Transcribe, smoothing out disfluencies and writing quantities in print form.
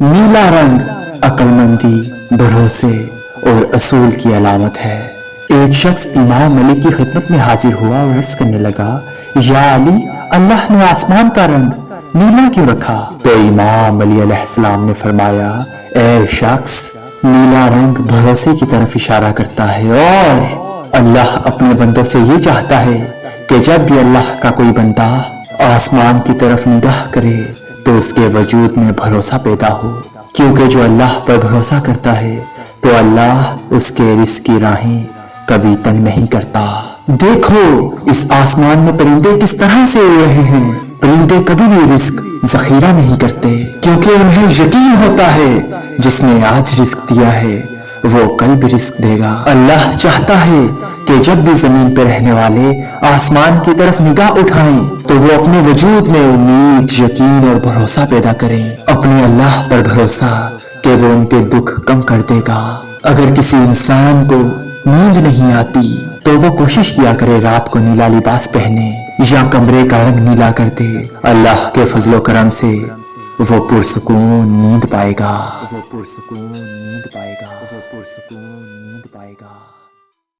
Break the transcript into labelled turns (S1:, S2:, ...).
S1: नीला रंग अक्लमंदी, भरोसे और असूल की अलामत है। एक शख्स इमाम अली की खिदमत में हाजिर हुआ और अर्ज करने लगा, या अली, अल्लाह ने आसमान का रंग नीला क्यों रखा? तो इमाम अली अलैहिस्सलाम ने फरमाया, ए शख्स, नीला रंग भरोसे की तरफ इशारा करता है और अल्लाह अपने बंदों से ये चाहता है कि जब भी अल्लाह का कोई बंदा आसमान की तरफ निगाह करे तो उसके वजूद में भरोसा पैदा हो, क्योंकि जो अल्लाह पर भरोसा करता है तो अल्लाह उसके रिस्क की राहें कभी तंग नहीं करता। देखो इस आसमान में परिंदे किस तरह से उड़ रहे हैं। परिंदे कभी भी रिस्क जखीरा नहीं करते, क्योंकि उन्हें यकीन होता है जिसने आज रिस्क दिया है वो कल भी रिस्क देगा। अल्लाह चाहता है कि जब भी जमीन पर रहने वाले आसमान की तरफ निगाह उठाएं तो वो अपने वजूद में उम्मीद, यकीन और भरोसा पैदा करें। अपने अल्लाह पर भरोसा कि वो उनके दुख कम कर देगा। अगर किसी इंसान को नींद नहीं आती तो वो कोशिश किया करे रात को नीला लिबास पहने या कमरे का रंग नीला कर दे। अल्लाह के फजलो करम से वो पुरसुकून नींद पाएगा।